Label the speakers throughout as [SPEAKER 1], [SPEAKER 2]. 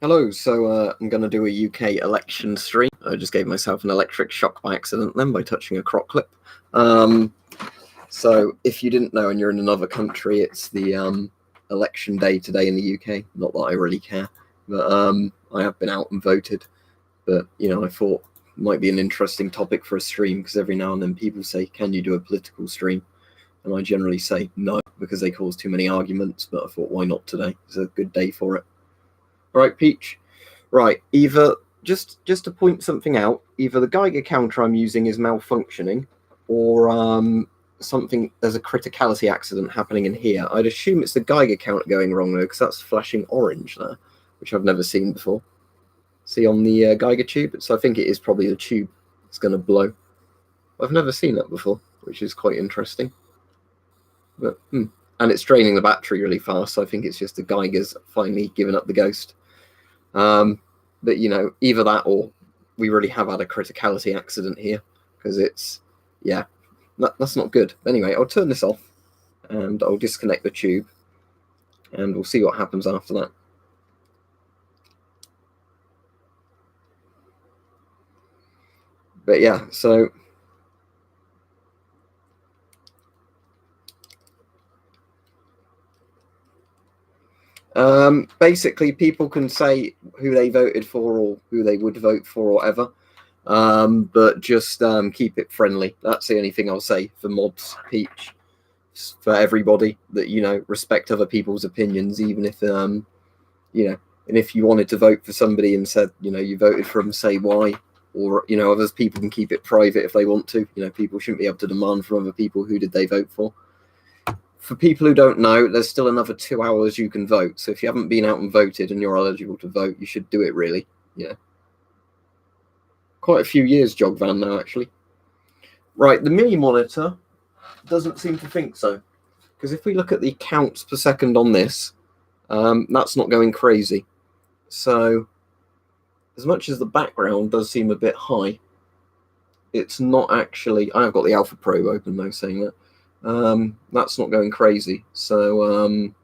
[SPEAKER 1] Hello, so I'm going to do a UK election stream. I just gave myself an electric shock by accident then by touching a croc clip. So if you didn't know and you're in another country, it's the election day today in the UK. Not that I really care, but I have been out and voted. But, I thought it might be an interesting topic for a stream because every now and then people say, can you do a political stream? And I generally say no because they cause too many arguments, but I thought, why not today? It's a good day for it. All right, Peach. Right, either just to point something out, either the Geiger counter I'm using is malfunctioning, or something. There's a criticality accident happening in here. I'd assume it's the Geiger counter going wrong though, because that's flashing orange there, which I've never seen before. See on the Geiger tube, so I think it is probably the tube that's going to blow. I've never seen that before, which is quite interesting. But and it's draining the battery really fast, so I think it's just the Geiger's finally giving up the ghost. But either that or we really have had a criticality accident here, because it's that's not good. Anyway, I'll turn this off and I'll disconnect the tube and we'll see what happens after that. But yeah, so basically people can say who they voted for or who they would vote for or whatever, but just keep it friendly. That's the only thing I'll say for mods, Peach, for everybody, that respect other people's opinions, even if and if you wanted to vote for somebody and said you voted for them, say why, or others people can keep it private if they want to. People shouldn't be able to demand from other people who did they vote for. For people who don't know, there's still another 2 hours you can vote. So if you haven't been out and voted and you're eligible to vote, you should do it, really. Yeah. Quite a few years, Jogvan, now, actually. Right, the mini monitor doesn't seem to think so. Because if we look at the counts per second on this, that's not going crazy. So as much as the background does seem a bit high, it's not actually... I've got the Alpha Probe open, though, saying that. That's not going crazy, so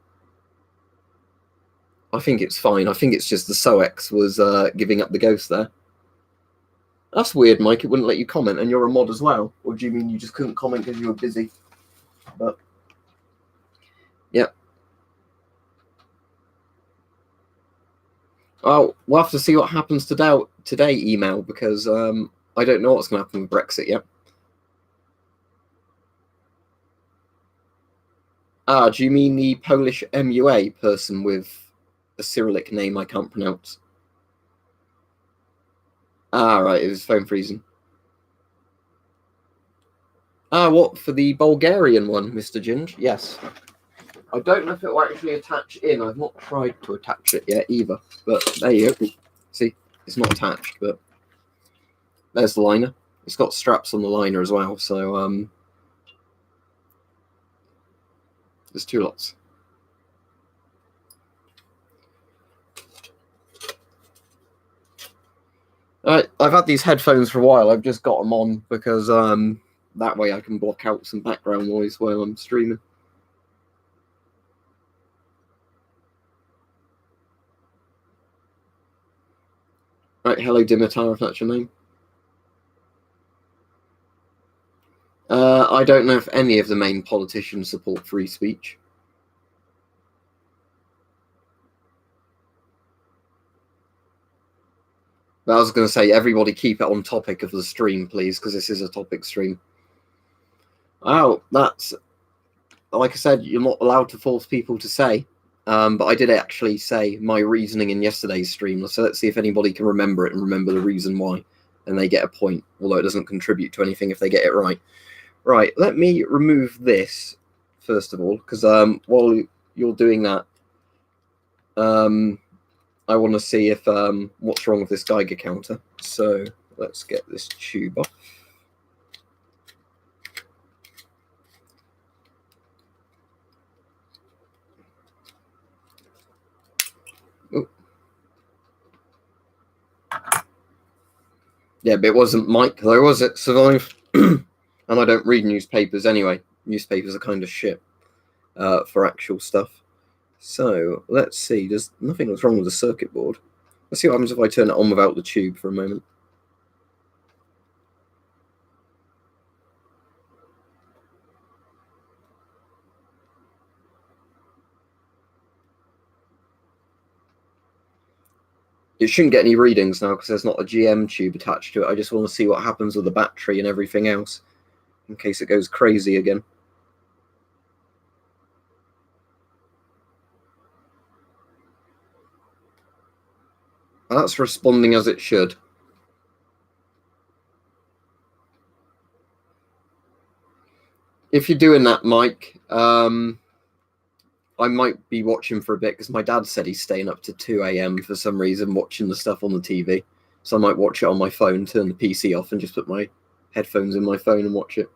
[SPEAKER 1] I think it's fine. I think it's just the SOX was giving up the ghost there. That's weird, Mike. It wouldn't let you comment, and you're a mod as well. Or do you mean you just couldn't comment because you were busy? But yeah. Oh, we'll have to see what happens today, email, because I don't know what's going to happen with Brexit yet. Ah, do you mean the Polish MUA person with a Cyrillic name I can't pronounce? Ah, right, it was phone freezing. Ah, what, for the Bulgarian one, Mr. Ginge? Yes. I don't know if it will actually attach in. I've not tried to attach it yet either. But there you go. See, it's not attached, but there's the liner. It's got straps on the liner as well, so there's two lots. I've had these headphones for a while. I've just got them on because that way I can block out some background noise while I'm streaming. Right, hello Dimitar, if that's your name. I don't know if any of the main politicians support free speech. But I was going to say, everybody keep it on topic of the stream, please, because this is a topic stream. Oh, that's... Like I said, you're not allowed to force people to say. But I did actually say my reasoning in yesterday's stream. So let's see if anybody can remember it and remember the reason why. And they get a point, although it doesn't contribute to anything if they get it right. Right, let me remove this, first of all, because while you're doing that, I want to see if what's wrong with this Geiger counter. So let's get this tube off. Ooh. Yeah, but it wasn't Mike, though, was it? Survive. And I don't read newspapers anyway. Newspapers are kind of shit for actual stuff. So let's see. There's nothing that's wrong with the circuit board. Let's see what happens if I turn it on without the tube for a moment. It shouldn't get any readings now because there's not a GM tube attached to it. I just want to see what happens with the battery and everything else in case it goes crazy again. That's responding as it should. If you're doing that, Mike, I might be watching for a bit because my dad said he's staying up to 2 a.m. for some reason watching the stuff on the TV. So I might watch it on my phone, turn the PC off, and just put my headphones in my phone and watch it.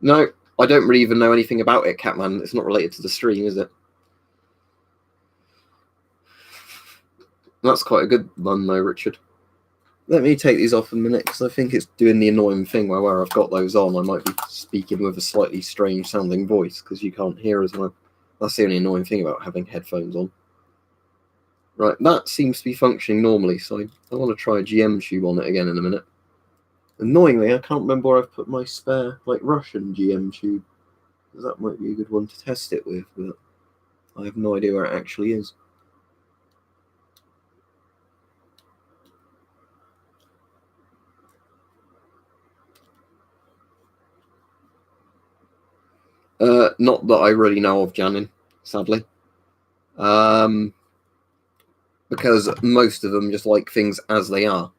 [SPEAKER 1] No, I don't really even know anything about it, Catman. It's not related to the stream, is it? That's quite a good one, though, Richard. Let me take these off a minute because I think it's doing the annoying thing where I've got those on, I might be speaking with a slightly strange sounding voice because you can't hear as well. That's the only annoying thing about having headphones on. Right, that seems to be functioning normally, so I want to try a GM tube on it again in a minute. Annoyingly, I can't remember where I've put my spare, Russian GM tube. That might be a good one to test it with, but I have no idea where it actually is. Not that I really know of, Janin, sadly. Because most of them just like things as they are.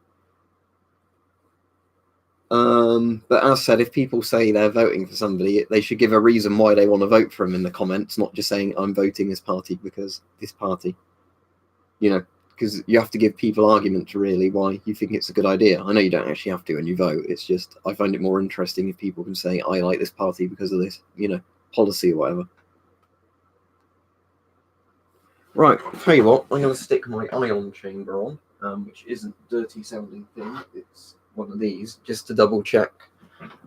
[SPEAKER 1] But as said, if people say they're voting for somebody, they should give a reason why they want to vote for them in the comments, not just saying I'm voting this party because this party. Because you have to give people argument to really why you think it's a good idea. I know you don't actually have to when you vote. It's just I find it more interesting if people can say I like this party because of this, policy or whatever. Right, I'll tell you what, I'm going to stick my ion chamber on, which isn't a dirty sounding thing. It's one of these, just to double check.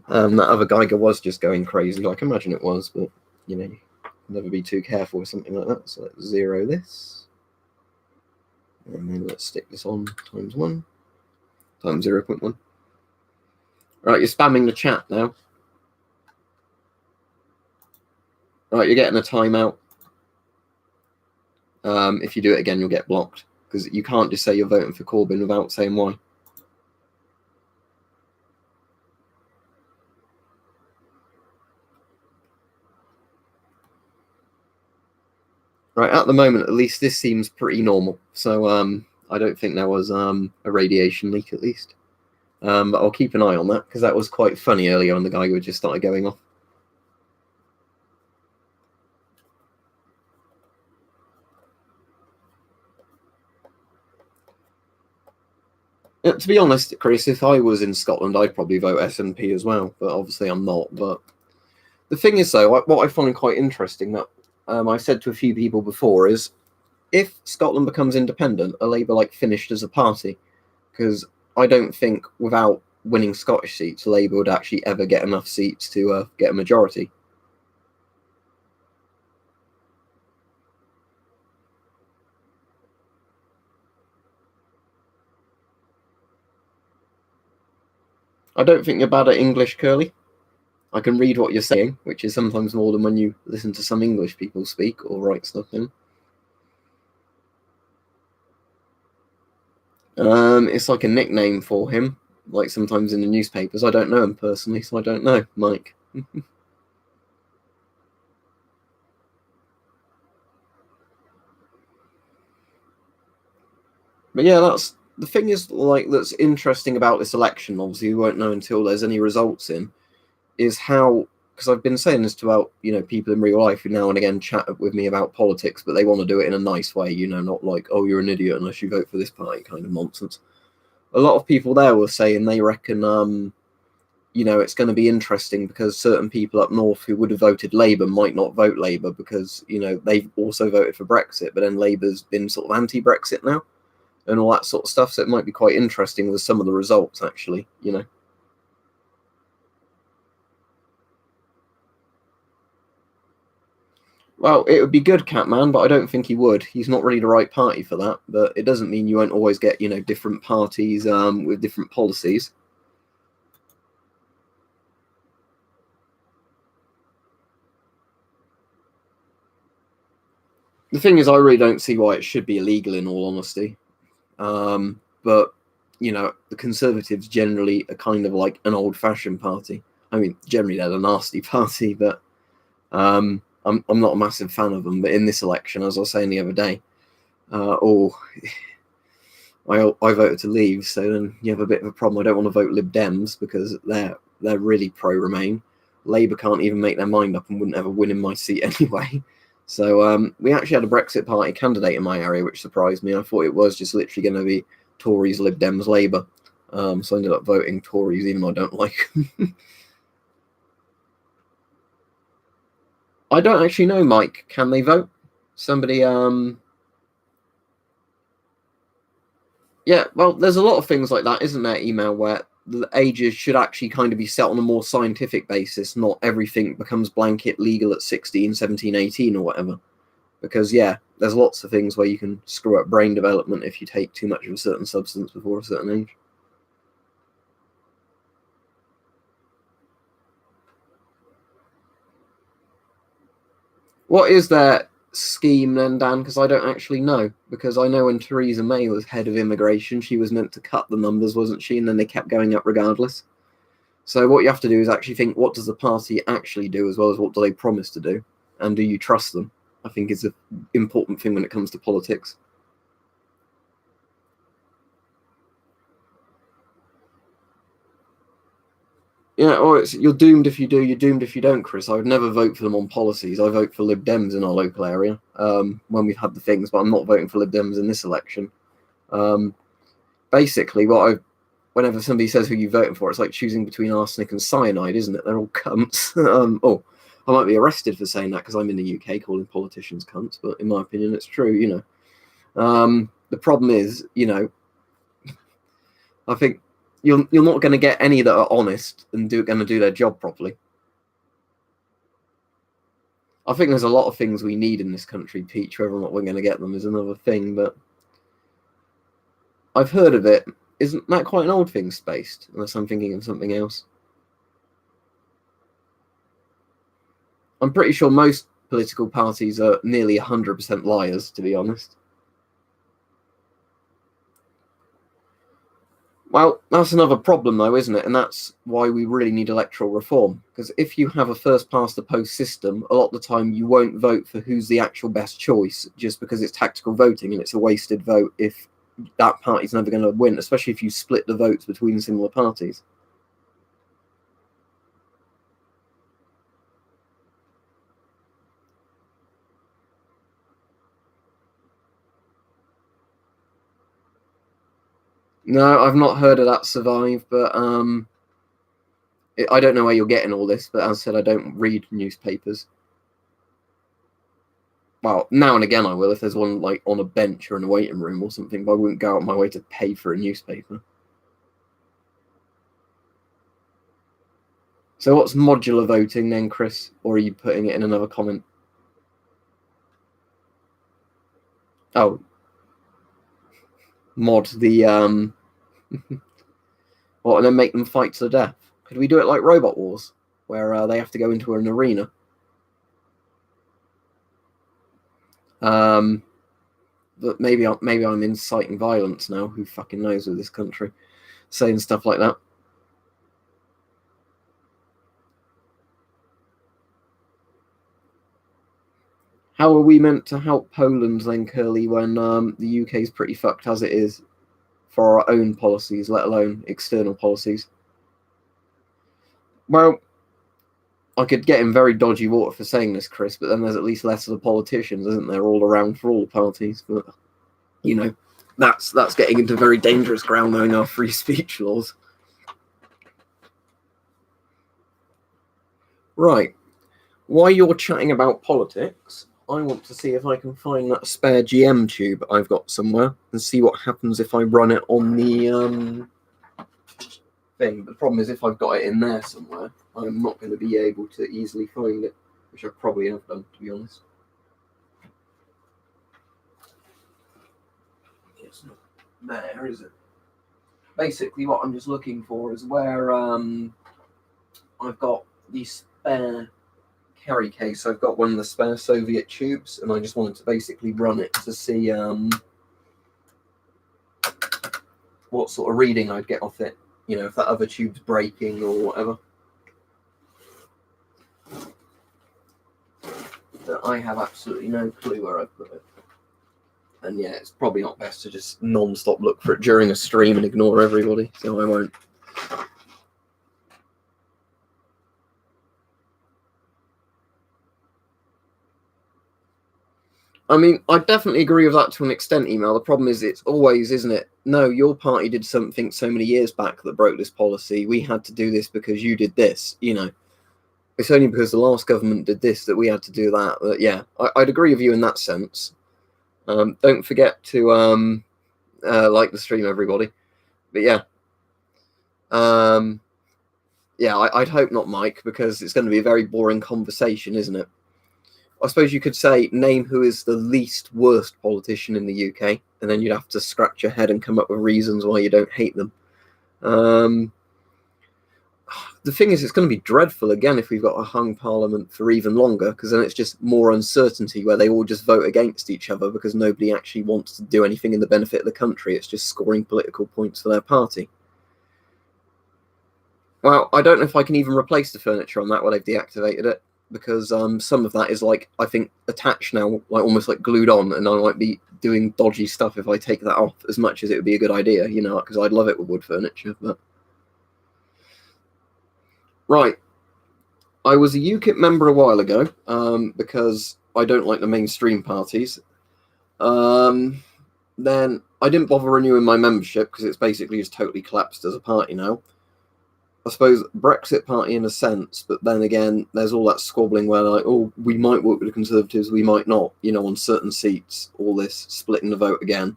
[SPEAKER 1] That other Geiger was just going crazy, like I imagine it was, but never be too careful with something like that. So let's zero this. And then let's stick this on times 1, times 0.1. Right, you're spamming the chat now. Right, you're getting a timeout. If you do it again, you'll get blocked because you can't just say you're voting for Corbyn without saying why. Right, at the moment, at least this seems pretty normal. So I don't think there was a radiation leak, at least. But I'll keep an eye on that because that was quite funny earlier on. The guy who just started going off. To be honest, Chris, if I was in Scotland, I'd probably vote SNP as well. But obviously, I'm not. But the thing is, though, what I find quite interesting that I said to a few people before is, if Scotland becomes independent, are Labour finished as a party? Because I don't think without winning Scottish seats, Labour would actually ever get enough seats to get a majority. I don't think you're bad at English, Curly. I can read what you're saying, which is sometimes more than when you listen to some English people speak or write stuff in. It's like a nickname for him, sometimes in the newspapers. I don't know him personally, so I don't know, Mike. But yeah, that's the thing is that's interesting about this election. Obviously, we won't know until there's any results in. Is how, because I've been saying this to about people in real life who now and again chat with me about politics, but they want to do it in a nice way, not like, oh, you're an idiot unless you vote for this party kind of nonsense. A lot of people there were saying they reckon it's going to be interesting because certain people up north who would have voted Labour might not vote Labour because they've also voted for Brexit, but then Labour's been sort of anti-Brexit now and all that sort of stuff, so it might be quite interesting with some of the results actually. Well, it would be good, Catman, but I don't think he would. He's not really the right party for that. But it doesn't mean you won't always get, different parties with different policies. The thing is, I really don't see why it should be illegal, in all honesty. But the Conservatives generally are kind of like an old-fashioned party. I mean, generally they're a nasty party, but I'm not a massive fan of them. But in this election, as I was saying the other day, I voted to leave, so then you have a bit of a problem. I don't want to vote Lib Dems because they're really pro-Remain. Labour can't even make their mind up and wouldn't ever win in my seat anyway. So we actually had a Brexit Party candidate in my area, which surprised me. I thought it was just literally going to be Tories, Lib Dems, Labour. So I ended up voting Tories, even though I don't like them. I don't actually know, Mike. Can they vote? Somebody, yeah, well, there's a lot of things like that, isn't there, email, where the ages should actually kind of be set on a more scientific basis, not everything becomes blanket legal at 16, 17, 18 or whatever. Because, yeah, there's lots of things where you can screw up brain development if you take too much of a certain substance before a certain age. What is their scheme then, Dan? Because I don't actually know. Because I know when Theresa May was head of immigration, she was meant to cut the numbers, wasn't she? And then they kept going up regardless. So what you have to do is actually think, what does the party actually do, as well as what do they promise to do? And do you trust them? I think is an important thing when it comes to politics. Yeah, or you're doomed if you do, you're doomed if you don't, Chris. I would never vote for them on policies. I vote for Lib Dems in our local area when we've had the things, but I'm not voting for Lib Dems in this election. Basically, whenever somebody says who you're voting for, it's like choosing between arsenic and cyanide, isn't it? They're all cunts. I might be arrested for saying that because I'm in the UK calling politicians cunts, but in my opinion, it's true, The problem is, I think you're not going to get any that are honest and going to do their job properly. I think there's a lot of things we need in this country, Peach. Whether or not we're going to get them is another thing, but I've heard of it. Isn't that quite an old thing, Spaced? Unless I'm thinking of something else. I'm pretty sure most political parties are nearly 100% liars, to be honest. Well, that's another problem, though, isn't it? And that's why we really need electoral reform. Because if you have a first-past-the-post system, a lot of the time you won't vote for who's the actual best choice just because it's tactical voting and it's a wasted vote if that party's never going to win, especially if you split the votes between similar parties. No, I've not heard of that survive, but I don't know where you're getting all this, but as I said, I don't read newspapers. Well, now and again I will if there's one like on a bench or in a waiting room or something, but I wouldn't go out my way to pay for a newspaper. So what's modular voting then, Chris? Or are you putting it in another comment? Oh, mod the what, and then make them fight to the death. Could we do it like Robot Wars, where they have to go into an arena? But maybe I'm inciting violence now. Who fucking knows with this country, saying stuff like that. How are we meant to help Poland then, Curly, when the UK is pretty fucked as it is for our own policies, let alone external policies? Well, I could get in very dodgy water for saying this, Chris, but then there's at least less of the politicians, isn't there, all around for all the parties? But, that's getting into very dangerous ground, knowing our free speech laws. Right. While you're chatting about politics, I want to see if I can find that spare GM tube I've got somewhere and see what happens if I run it on the thing. But the problem is if I've got it in there somewhere, I'm not going to be able to easily find it, which I probably have done, to be honest. it's not there, is it? Basically, what I'm just looking for is where I've got the spare carry case. I've got one of the spare Soviet tubes, and I just wanted to basically run it to see what sort of reading I'd get off it. You know, if that other tube's breaking or whatever. But I have absolutely no clue where I put it. And yeah, it's probably not best to just non-stop look for it during a stream and ignore everybody, so I won't. I mean, I definitely agree with that to an extent, email. The problem is it's always, isn't it? No, your party did something so many years back that broke this policy. We had to do this because you did this, you know. It's only because the last government did this that we had to do that. But yeah, I'd agree with you in that sense. Don't forget to like the stream, everybody. But yeah. Yeah, I'd hope not, Mike, because it's going to be a very boring conversation, isn't it? I suppose you could say, name who is the least worst politician in the UK, and then you'd have to scratch your head and come up with reasons why you don't hate them. The thing is, it's going to be dreadful again if we've got a hung parliament for even longer, because then it's just more uncertainty where they all just vote against each other because nobody actually wants to do anything in the benefit of the country. It's just scoring political points for their party. Well, I don't know if I can even replace the furniture on that while they've deactivated it, because some of that is, like, I think attached now, like almost like glued on, and I might be doing dodgy stuff if I take that off, as much as it would be a good idea, you know, because I'd love it with wood furniture. But right, I was a UKIP member a while ago because I don't like the mainstream parties. Then I didn't bother renewing my membership because it's basically just totally collapsed as a party now. I suppose Brexit party in a sense, but then again, there's all that squabbling where, like, oh, we might work with the Conservatives, we might not, you know, on certain seats, all this splitting the vote again.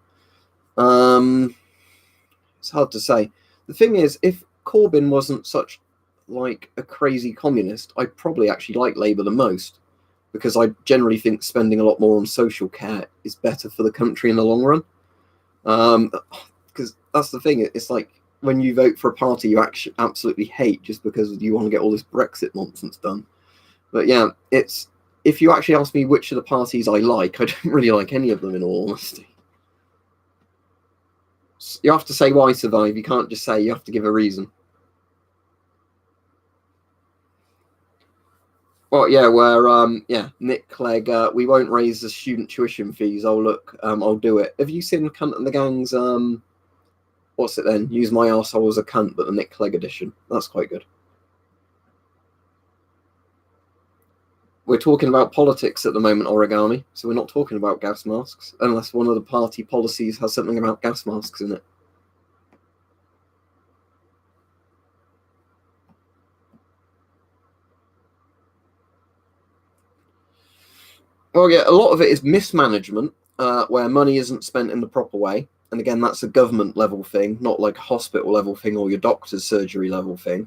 [SPEAKER 1] It's hard to say. The thing is, if Corbyn wasn't such, like, a crazy communist, I probably actually like Labour the most, because I generally think spending a lot more on social care is better for the country in the long run. Because that's the thing, it's like, when you vote for a party you actually absolutely hate just because you want to get all this Brexit nonsense done. But yeah, it's, if you actually ask me which of the parties I like, I don't really like any of them, in all honesty. You have to say why survive. You can't just say, you have to give a reason. Well, yeah, where yeah, Nick Clegg, we won't raise the student tuition fees. Oh look, I'll do it. Have you seen Cunt and the Gang's what's it then? Use my arsehole as a cunt, but the Nick Clegg edition. That's quite good. We're talking about politics at the moment, Origami, so we're not talking about gas masks, unless one of the party policies has something about gas masks in it. Well, yeah, a lot of it is mismanagement, where money isn't spent in the proper way. And again, that's a government level thing, not like a hospital level thing or your doctor's surgery level thing.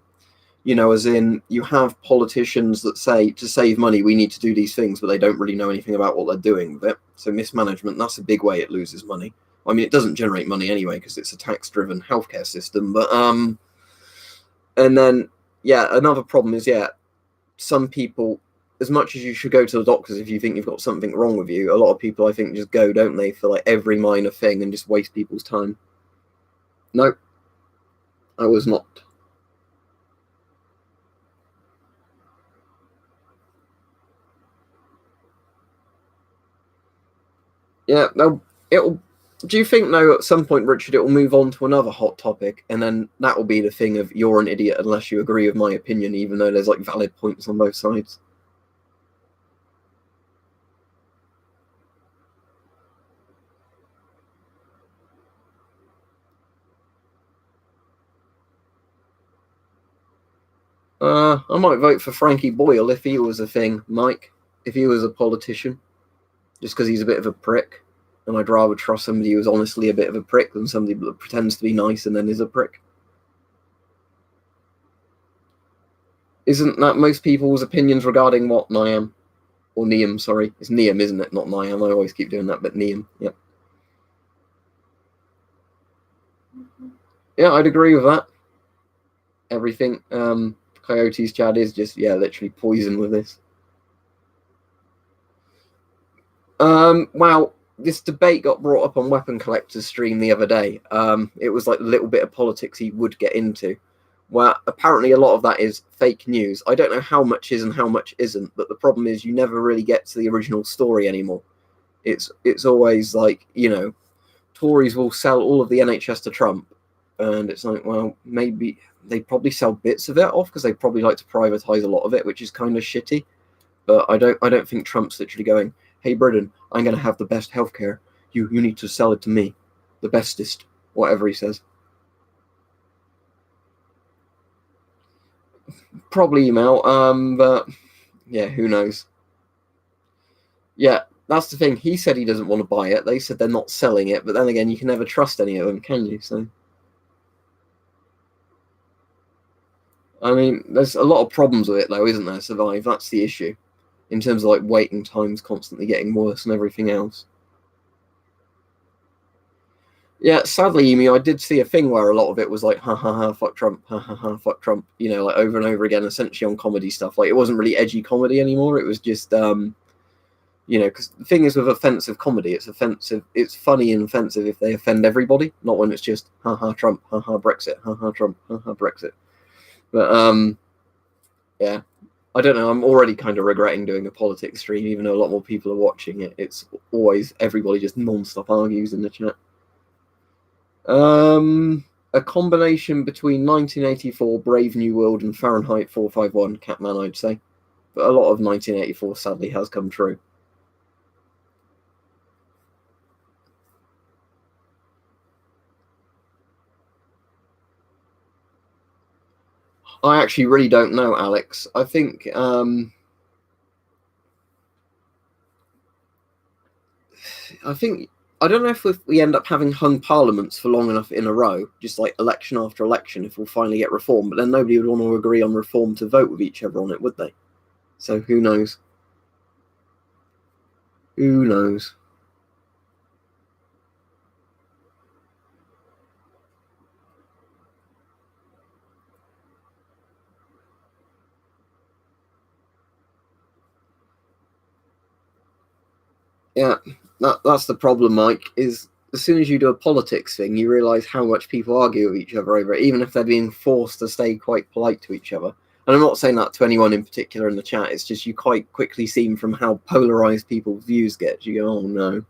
[SPEAKER 1] You know, as in, you have politicians that say, to save money, we need to do these things, but they don't really know anything about what they're doing with it. So mismanagement, that's a big way it loses money. I mean, it doesn't generate money anyway, because it's a tax-driven healthcare system. But, and then, yeah, another problem is, yeah, some people, as much as you should go to the doctors if you think you've got something wrong with you, a lot of people, I think, just go, don't they, for like every minor thing and just waste people's time. No, I was not. Yeah, no, it'll. Do you think, though, at some point, Richard, it will move on to another hot topic, and then that will be the thing of you're an idiot unless you agree with my opinion, even though there's like valid points on both sides? I might vote for Frankie Boyle if he was a thing, Mike. If he was a politician, just because he's a bit of a prick, and I'd rather trust somebody who's honestly a bit of a prick than somebody that pretends to be nice and then is a prick. Isn't that most people's opinions regarding what, Niam? Or Niam, sorry. It's Niam, isn't it? Not Niam. I always keep doing that, but Niam. Yep. Yeah, I'd agree with that. Everything. Coyote's chat is just, literally poison with this. Wow, this debate got brought up on Weapon Collector's stream the other day. It was like a little bit of politics he would get into. Well, apparently a lot of that is fake news. I don't know how much is and how much isn't, but the problem is you never really get to the original story anymore. It's always like, Tories will sell all of the NHS to Trump, and it's like, well, maybe they probably sell bits of it off because they probably like to privatize a lot of it, which is kind of shitty. But I don't think Trump's literally going, hey, Britain, I'm going to have the best healthcare. You need to sell it to me, the bestest, whatever he says. Probably email, but yeah, who knows? Yeah, that's the thing. He said he doesn't want to buy it. They said they're not selling it, but then again, you can never trust any of them, can you? So, I mean, there's a lot of problems with it, though, isn't there? Survive. That's the issue, in terms of like waiting times constantly getting worse and everything else. Yeah, sadly, Emu, I did see a thing where a lot of it was like, ha ha ha, fuck Trump, ha ha ha, fuck Trump, like over and over again, essentially on comedy stuff. Like, it wasn't really edgy comedy anymore. It was just, because the thing is with offensive comedy, it's offensive, it's funny and offensive if they offend everybody, not when it's just, ha ha Trump, ha ha Brexit, ha ha Trump, ha ha Brexit. But, yeah, I don't know. I'm already kind of regretting doing a politics stream, even though a lot more people are watching it. It's always everybody just non-stop argues in the chat. A combination between 1984, Brave New World, and Fahrenheit 451, Catman, I'd say. But a lot of 1984 sadly has come true. I actually really don't know, Alex. I think I don't know if we end up having hung parliaments for long enough in a row, just like election after election, if we'll finally get reform. But then nobody would want to agree on reform to vote with each other on it, would they? So who knows? Who knows? Yeah, that's the problem, Mike, is as soon as you do a politics thing, you realise how much people argue with each other over it, even if they're being forced to stay quite polite to each other. And I'm not saying that to anyone in particular in the chat, it's just you quite quickly see from how polarised people's views get. You go, oh no.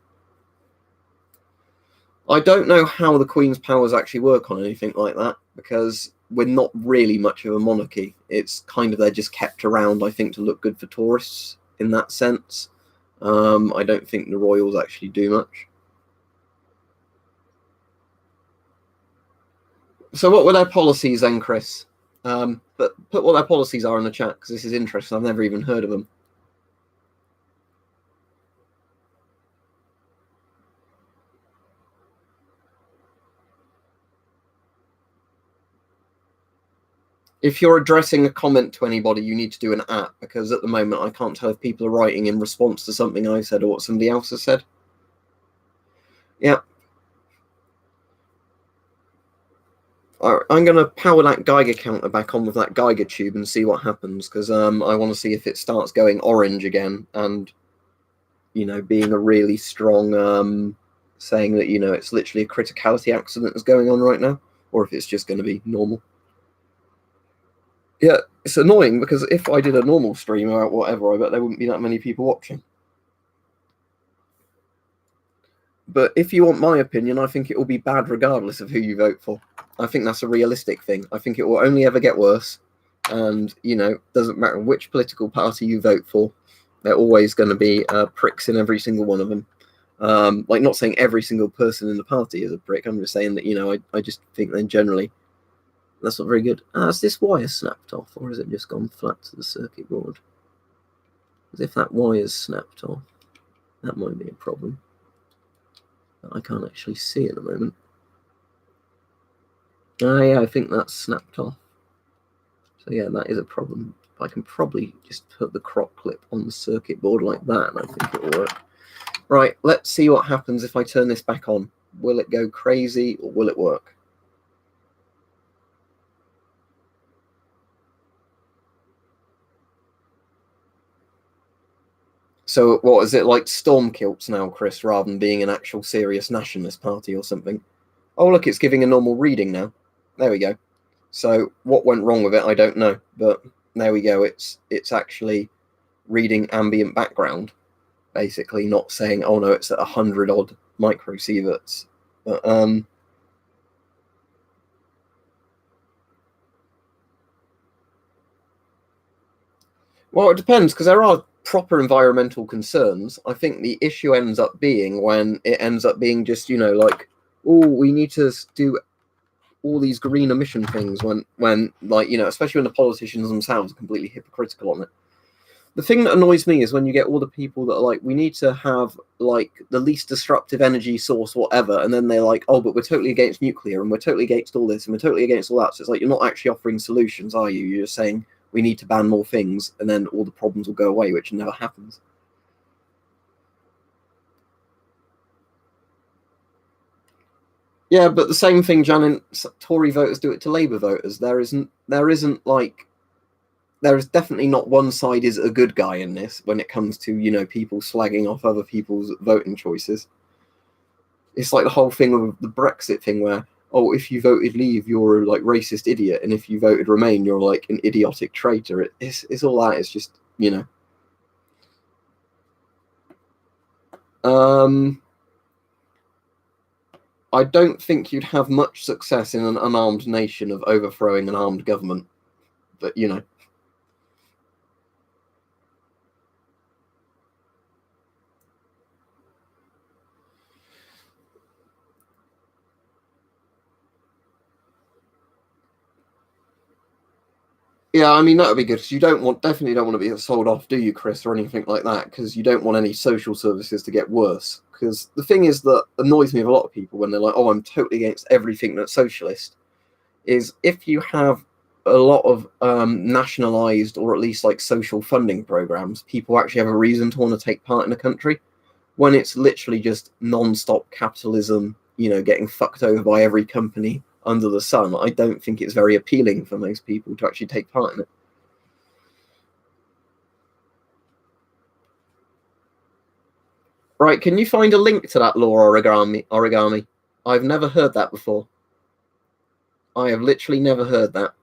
[SPEAKER 1] I don't know how the Queen's powers actually work on anything like that, because we're not really much of a monarchy. It's kind of, they're just kept around, I think, to look good for tourists in that sense. I don't think the royals actually do much. So what were their policies then, Chris? But put what their policies are in the chat, because this is interesting. I've never even heard of them. If you're addressing a comment to anybody, you need to do an @ because at the moment I can't tell if people are writing in response to something I said or what somebody else has said. Yeah. All right, I'm going to power that Geiger counter back on with that Geiger tube and see what happens, because I want to see if it starts going orange again and, being a really strong saying that, it's literally a criticality accident that's going on right now, or if it's just going to be normal. Yeah, it's annoying because if I did a normal stream about whatever, I bet there wouldn't be that many people watching. But if you want my opinion, I think it will be bad regardless of who you vote for. I think that's a realistic thing. I think it will only ever get worse. And, doesn't matter which political party you vote for, they're always going to be pricks in every single one of them. Like, not saying every single person in the party is a prick. I'm just saying that, I just think then generally, that's not very good. Has this wire snapped off, or has it just gone flat to the circuit board? As if that wire's snapped off. That might be a problem. But I can't actually see at the moment. Yeah, I think that's snapped off. So yeah, that is a problem. I can probably just put the crop clip on the circuit board like that, and I think it'll work. Right, let's see what happens if I turn this back on. Will it go crazy, or will it work? So what is it, like storm kilts now, Chris, rather than being an actual serious nationalist party or something? Oh, look, it's giving a normal reading now. There we go. So what went wrong with it, I don't know, but there we go. It's actually reading ambient background, basically, not saying, oh no, it's at 100 odd microsieverts. But well, it depends, because there are proper environmental concerns. I think the issue ends up being when it ends up being just, like, oh, we need to do all these green emission things when like, especially when the politicians themselves are completely hypocritical on it. The thing that annoys me is when you get all the people that are like, we need to have like the least disruptive energy source, whatever, and then they're like, oh, but we're totally against nuclear and we're totally against all this and we're totally against all that. So it's like, you're not actually offering solutions, are you? You're just saying we need to ban more things and then all the problems will go away, which never happens. Yeah, but the same thing, Janet, Tory voters do it to Labour voters. There is definitely not one side is a good guy in this when it comes to, people slagging off other people's voting choices. It's like the whole thing of the Brexit thing where, oh, if you voted Leave, you're a like racist idiot, and if you voted Remain, you're like an idiotic traitor. It's all that. It's just. I don't think you'd have much success in an unarmed nation of overthrowing an armed government, but Yeah, I mean that would be good because you definitely don't want to be sold off, do you, Chris, or anything like that? Because you don't want any social services to get worse. Because the thing is that annoys me of a lot of people when they're like, "Oh, I'm totally against everything that's socialist," is if you have a lot of nationalized or at least like social funding programs, people actually have a reason to want to take part in a country. When it's literally just non-stop capitalism, getting fucked over by every company under the sun, I don't think it's very appealing for most people to actually take part in it. Right, can you find a link to that law origami? I've never heard that before. I have literally never heard that.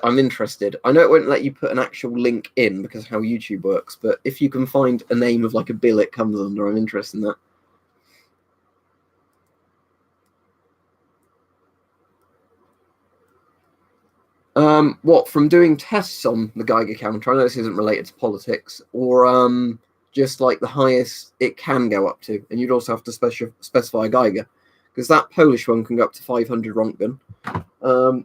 [SPEAKER 1] I'm interested. I know it won't let you put an actual link in because of how YouTube works, but if you can find a name of like a bill it comes under, I'm interested in that. What, from doing tests on the Geiger counter? I know this isn't related to politics, or just like the highest it can go up to, and you'd also have to specify Geiger, because that Polish one can go up to 500 Rontgen.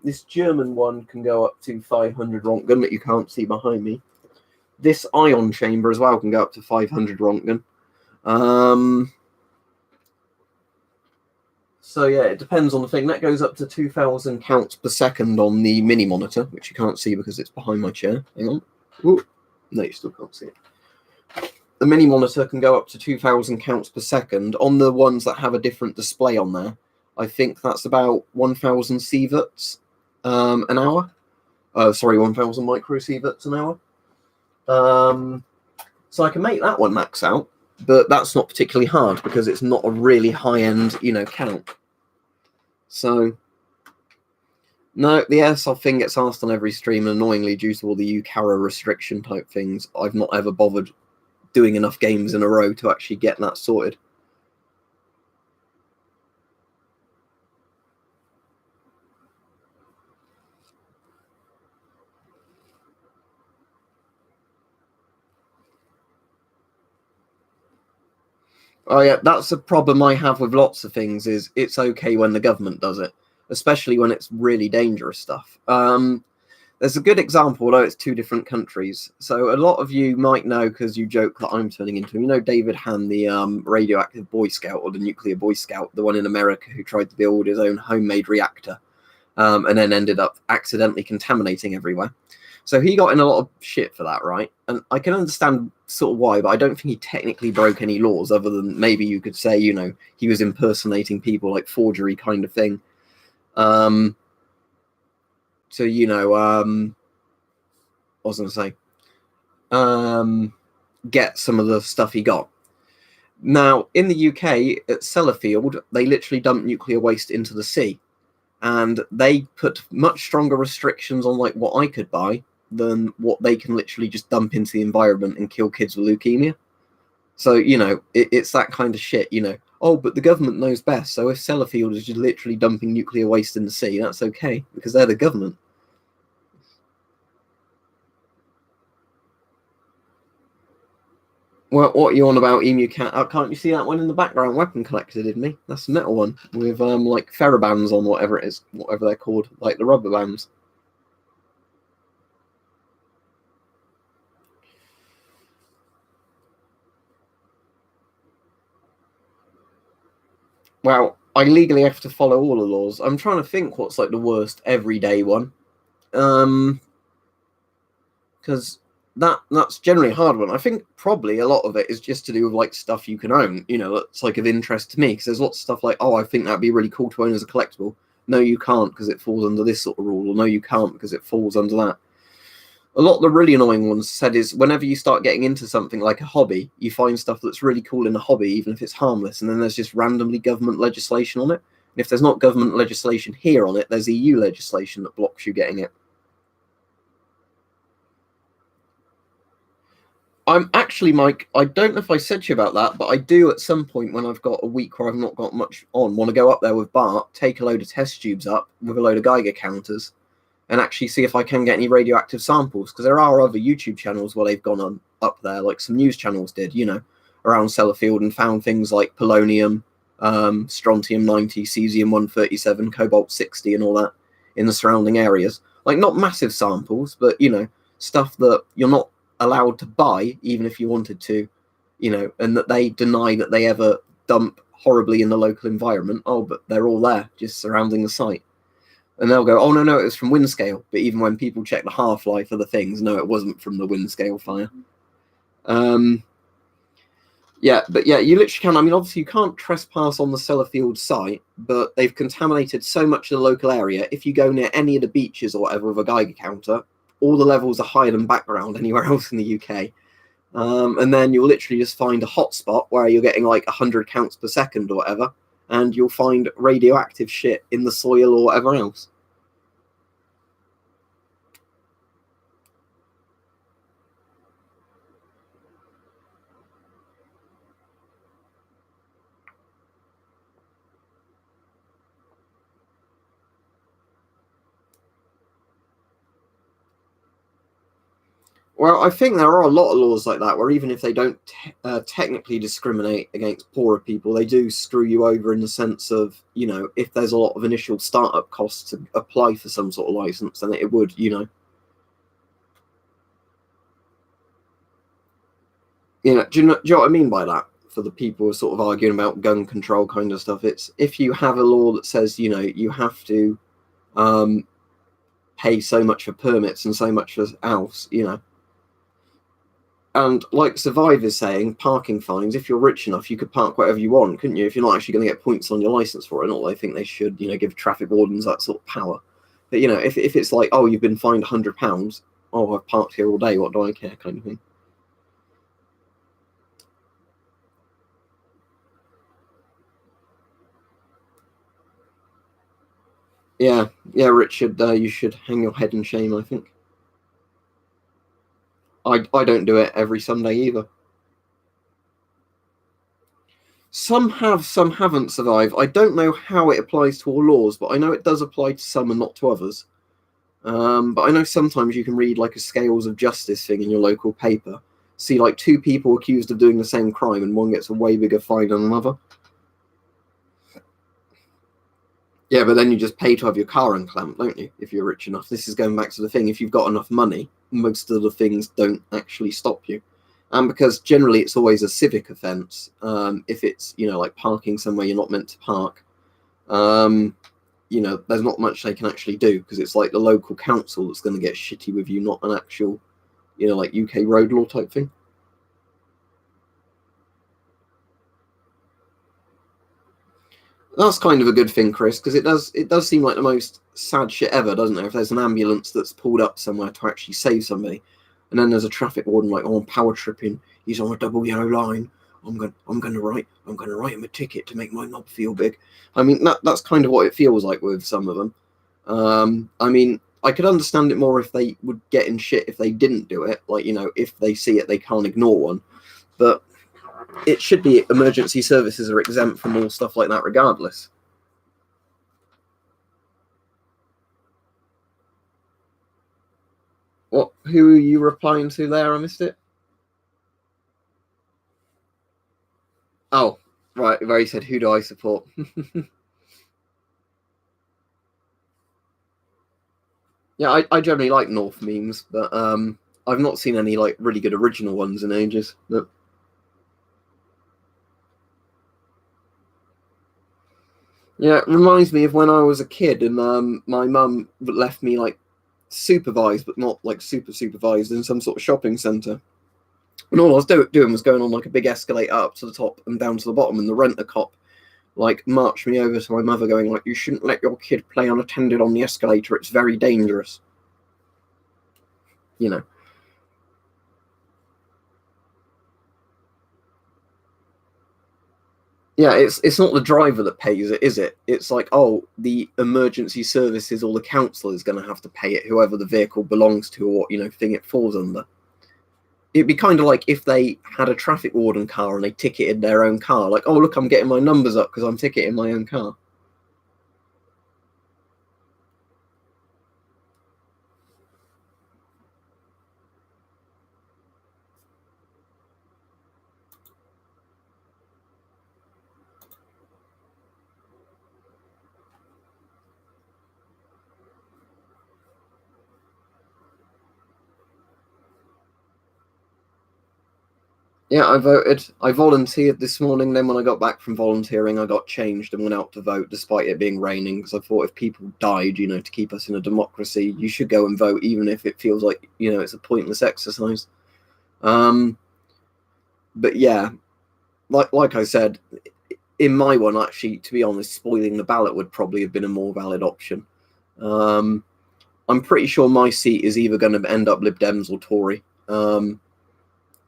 [SPEAKER 1] This German one can go up to 500 Rontgen that you can't see behind me. This ion chamber as well can go up to 500 Rontgen. So yeah, it depends on the thing. That goes up to 2,000 counts per second on the mini monitor, which you can't see because it's behind my chair. Hang on. Ooh. No, you still can't see it. The mini monitor can go up to 2,000 counts per second. On the ones that have a different display on there, I think that's about 1,000 sieverts an hour. 1,000 microsieverts an hour. So I can make that one max out, but that's not particularly hard because it's not a really high-end, count. So, no, the airsoft thing gets asked on every stream, and annoyingly, due to all the UCARA restriction type things, I've not ever bothered doing enough games in a row to actually get that sorted. Oh yeah, that's a problem I have with lots of things. Is it's okay when the government does it, especially when it's really dangerous stuff. There's a good example, although it's two different countries. So a lot of you might know because you joke that I'm turning into him. David Han, the radioactive Boy Scout or the nuclear Boy Scout, the one in America who tried to build his own homemade reactor, and then ended up accidentally contaminating everywhere. So he got in a lot of shit for that, right? And I can understand sort of why, but I don't think he technically broke any laws other than maybe you could say, he was impersonating people, like forgery kind of thing. What was I going to say? get some of the stuff he got. Now, in the UK, at Sellafield, they literally dump nuclear waste into the sea. And they put much stronger restrictions on like what I could buy than what they can literally just dump into the environment and kill kids with leukemia. So, it's that kind of shit, Oh, but the government knows best. So if Sellafield is just literally dumping nuclear waste in the sea, that's okay, because they're the government. Well, what are you on about, Emu Cat? Can't you see that one in the background? Weapon collector, didn't he? That's the metal one with like ferrobands on, whatever it is, whatever they're called, like the rubber bands. Well, I legally have to follow all the laws. I'm trying to think what's like the worst everyday one. Because that's generally a hard one. I think probably a lot of it is just to do with like stuff you can own, that's like of interest to me, because there's lots of stuff like, oh, I think that'd be really cool to own as a collectible. No, you can't because it falls under this sort of rule, or no, you can't because it falls under that. A lot of the really annoying ones said is whenever you start getting into something like a hobby, you find stuff that's really cool in a hobby, even if it's harmless, and then there's just randomly government legislation on it. And if there's not government legislation here on it, there's EU legislation that blocks you getting it. I'm actually, Mike, I don't know if I said to you about that, but I do at some point when I've got a week where I've not got much on, want to go up there with Bart, take a load of test tubes up with a load of Geiger counters, and actually see if I can get any radioactive samples, because there are other YouTube channels where they've gone on up there, like some news channels did, around Sellafield, and found things like polonium, strontium-90, cesium-137, cobalt-60, and all that in the surrounding areas. Like, not massive samples, but, stuff that you're not allowed to buy, even if you wanted to, and that they deny that they ever dump horribly in the local environment. Oh, but they're all there, just surrounding the site. And they'll go, oh, no, it was from wind scale. But even when people check the half-life of the things, no, it wasn't from the wind scale fire. Yeah, you literally can. I mean, obviously you can't trespass on the Sellafield site, but they've contaminated so much of the local area. If you go near any of the beaches or whatever with a Geiger counter, all the levels are higher than background anywhere else in the UK. And then you'll literally just find a hotspot where you're getting like 100 counts per second or whatever, and you'll find radioactive shit in the soil or whatever else. Well, I think there are a lot of laws like that where even if they don't technically discriminate against poorer people, they do screw you over in the sense of, if there's a lot of initial startup costs to apply for some sort of license, then it would, Do you know what I mean by that? For the people who are sort of arguing about gun control kind of stuff, it's if you have a law that says, you have to pay so much for permits and so much for else, And like Survivor's saying, parking fines, if you're rich enough, you could park wherever you want, couldn't you? If you're not actually going to get points on your license for it. Not that I think they should, give traffic wardens that sort of power. But, if it's like, oh, you've been fined £100, oh, I've parked here all day, what do I care, kind of thing. Yeah, Richard, you should hang your head in shame, I think. I don't do it every Sunday either. Some have, some haven't survived. I don't know how it applies to all laws, but I know it does apply to some and not to others. But I know sometimes you can read like a scales of justice thing in your local paper. See like two people accused of doing the same crime and one gets a way bigger fine than another. Yeah, but then you just pay to have your car unclamped, don't you, if you're rich enough? This is going back to the thing, if you've got enough money, most of the things don't actually stop you. And because generally it's always a civic offence, if it's, like parking somewhere you're not meant to park, there's not much they can actually do, because it's like the local council that's going to get shitty with you, not an actual, like UK road law type thing. That's kind of a good thing, Chris, because it does seem like the most sad shit ever, doesn't it? If there's an ambulance that's pulled up somewhere to actually save somebody, And then there's a traffic warden like, oh, I'm power tripping. He's on a double yellow line. I'm gonna write him a ticket to make my knob feel big. I mean, that's kind of what it feels like with some of them. I mean, I could understand it more if they would get in shit if they didn't do it. Like, you know, if they see it, they can't ignore one. But it should be emergency services are exempt from all stuff like that regardless. What? Who are you replying to there? I missed it. Oh, right. Where he said, who do I support? Yeah, I generally like North memes, but I've not seen any like really good original ones in ages. But yeah, it reminds me of when I was a kid and my mum left me like supervised, but not like super supervised in some sort of shopping centre. And all I was doing was going on like a big escalator up to the top and down to the bottom, and the renter cop like marched me over to my mother, going like, "You shouldn't let your kid play unattended on the escalator. It's very dangerous." You know. Yeah, it's not the driver that pays it, is it? It's like, oh, the emergency services or the council is going to have to pay it, whoever the vehicle belongs to or, you know, thing it falls under. It'd be kind of like if they had a traffic warden car and they ticketed their own car. Like, oh, look, I'm getting my numbers up because I'm ticketing my own car. Yeah, I voted. I volunteered this morning. Then when I got back from volunteering, I got changed and went out to vote despite it being raining, because I thought if people died, you know, to keep us in a democracy, you should go and vote, even if it feels like, you know, it's a pointless exercise. But yeah, like I said, in my one, actually, to be honest, spoiling the ballot would probably have been a more valid option. I'm pretty sure my seat is either going to end up Lib Dems or Tory.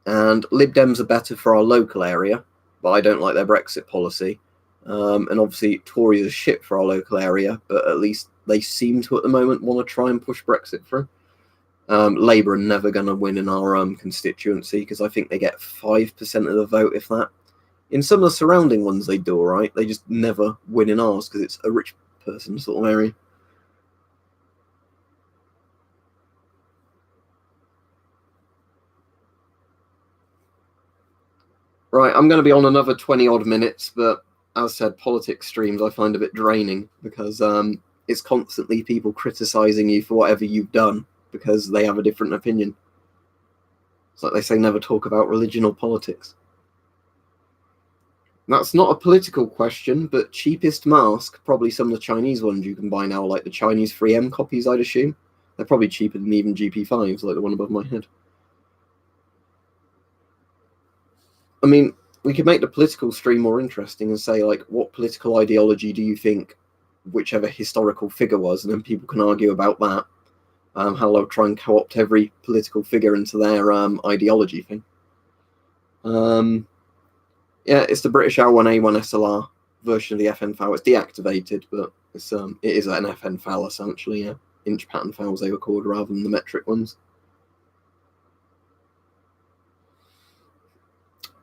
[SPEAKER 1] And Lib Dems are better for our local area, but I don't like their Brexit policy. And obviously, Tories are shit for our local area, but at least they seem to, at the moment, want to try and push Brexit through. Labour are never going to win in our constituency, because I think they get 5% of the vote, if that. In some of the surrounding ones, they do all right. They just never win in ours because it's a rich person sort of area. Right, I'm going to be on another 20 odd minutes, but as said, politics streams I find a bit draining because it's constantly people criticizing you for whatever you've done because they have a different opinion. It's like they say, never talk about religion or politics. That's not a political question, but cheapest mask, probably some of the Chinese ones you can buy now, like the Chinese 3M copies, I'd assume. They're probably cheaper than even GP5s, like the one above my head. I mean, we could make the political stream more interesting and say, like, what political ideology do you think whichever historical figure was, and then people can argue about that. How they'll try and co-opt every political figure into their ideology thing. Yeah, it's the British R1A1 SLR version of the FN FAL. It's deactivated, but it is an FN FAL essentially. Yeah, inch pattern FALs they were called rather than the metric ones.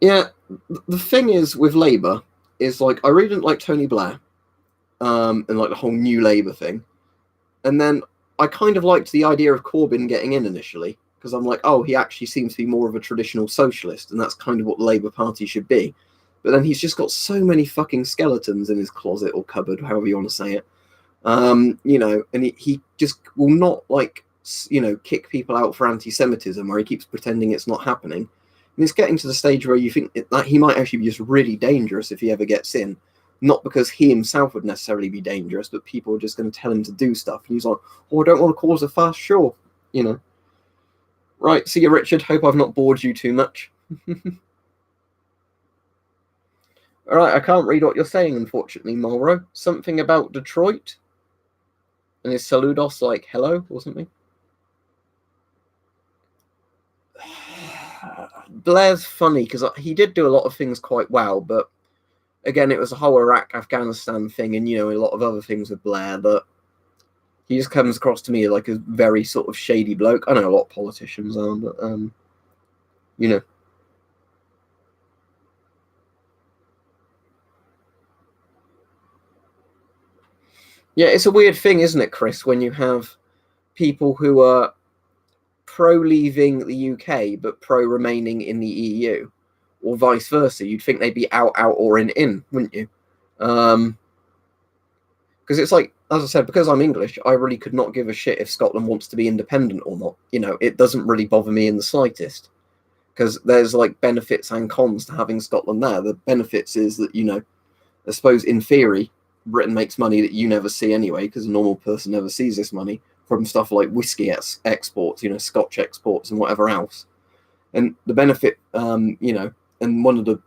[SPEAKER 1] Yeah, the thing is with Labour is, like, I really didn't like Tony Blair, and like the whole New Labour thing, and then I kind of liked the idea of Corbyn getting in initially, because I'm like, oh, he actually seems to be more of a traditional socialist, and that's kind of what the Labour Party should be. But then he's just got so many fucking skeletons in his closet or cupboard, however you want to say it. You know, and he just will not, like, you know, kick people out for anti-Semitism, where he keeps pretending it's not happening. And it's getting to the stage where you think that he might actually be just really dangerous if he ever gets in. Not because he himself would necessarily be dangerous, but people are just going to tell him to do stuff. And he's like, oh, I don't want to cause a fuss, sure. You know. Right, see you, Richard. Hope I've not bored you too much. All right, I can't read what you're saying, unfortunately, Mauro. Something about Detroit? And is saludos like hello or something? Blair's funny because he did do a lot of things quite well, but again, it was a whole Iraq-Afghanistan thing, and a lot of other things with Blair that he just comes across to me like a very sort of shady bloke. I know a lot of politicians are, but Yeah, it's a weird thing, isn't it, Chris, when you have people who are pro-leaving the UK but pro-remaining in the EU, or vice versa. You'd think they'd be out, or in, wouldn't you? Because it's like, as I said, because I'm English, I really could not give a shit if Scotland wants to be independent or not. It doesn't really bother me in the slightest, because there's like benefits and cons to having Scotland there. The benefits is that, I suppose in theory, Britain makes money that you never see anyway, because a normal person never sees this money from stuff like whiskey exports, Scotch exports and whatever else. And the benefit, and one of the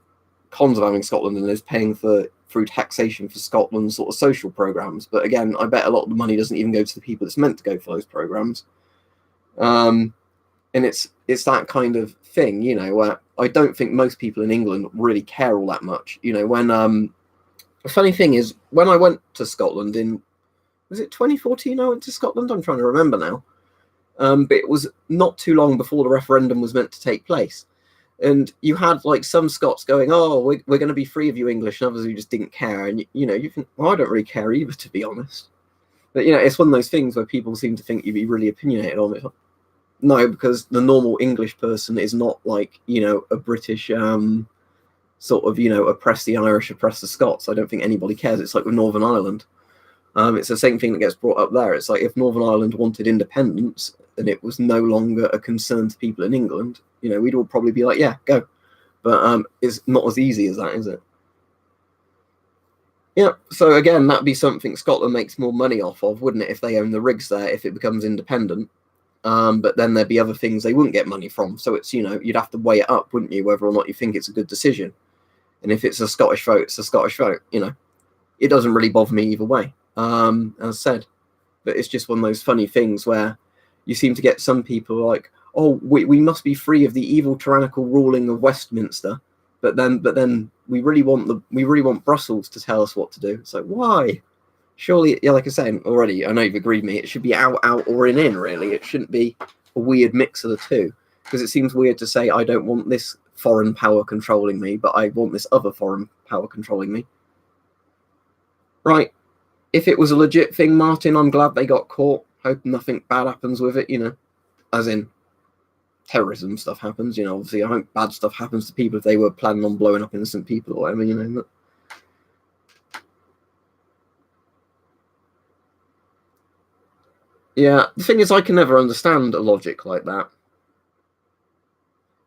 [SPEAKER 1] cons of having Scotland is paying through taxation for Scotland's sort of social programs. But again, I bet a lot of the money doesn't even go to the people that's meant to go for those programs. And it's that kind of thing, where I don't think most people in England really care all that much. When the funny thing is, when I went to Scotland was it 2014 I went to Scotland? I'm trying to remember now. But it was not too long before the referendum was meant to take place. And you had like some Scots going, oh, we're going to be free of you English, and others who just didn't care. And, you think, well, I don't really care either, to be honest. But, it's one of those things where people seem to think you'd be really opinionated on it. No, because the normal English person is not like, a British sort of, oppress the Irish, oppress the Scots. I don't think anybody cares. It's like with Northern Ireland. It's the same thing that gets brought up there. It's like if Northern Ireland wanted independence and it was no longer a concern to people in England, we'd all probably be like, yeah, go. But it's not as easy as that, is it? Yeah, so again, that'd be something Scotland makes more money off of, wouldn't it, if they own the rigs there, if it becomes independent? But then there'd be other things they wouldn't get money from. So it's, you'd have to weigh it up, wouldn't you, whether or not you think it's a good decision. And if it's a Scottish vote, it's a Scottish vote, It doesn't really bother me either way, as I said. But it's just one of those funny things where you seem to get some people like, oh, we must be free of the evil tyrannical ruling of Westminster, but then we really want Brussels to tell us what to do. It's like, why? Surely, yeah, like I said already, I know you've agreed with me, it should be out, or in, really. It shouldn't be a weird mix of the two, because it seems weird to say I don't want this foreign power controlling me, but I want this other foreign power controlling me. Right. If it was a legit thing, Martin, I'm glad they got caught. Hope nothing bad happens with it, as in terrorism stuff happens, obviously I hope bad stuff happens to people if they were planning on blowing up innocent people or whatever, but yeah, the thing is, I can never understand a logic like that.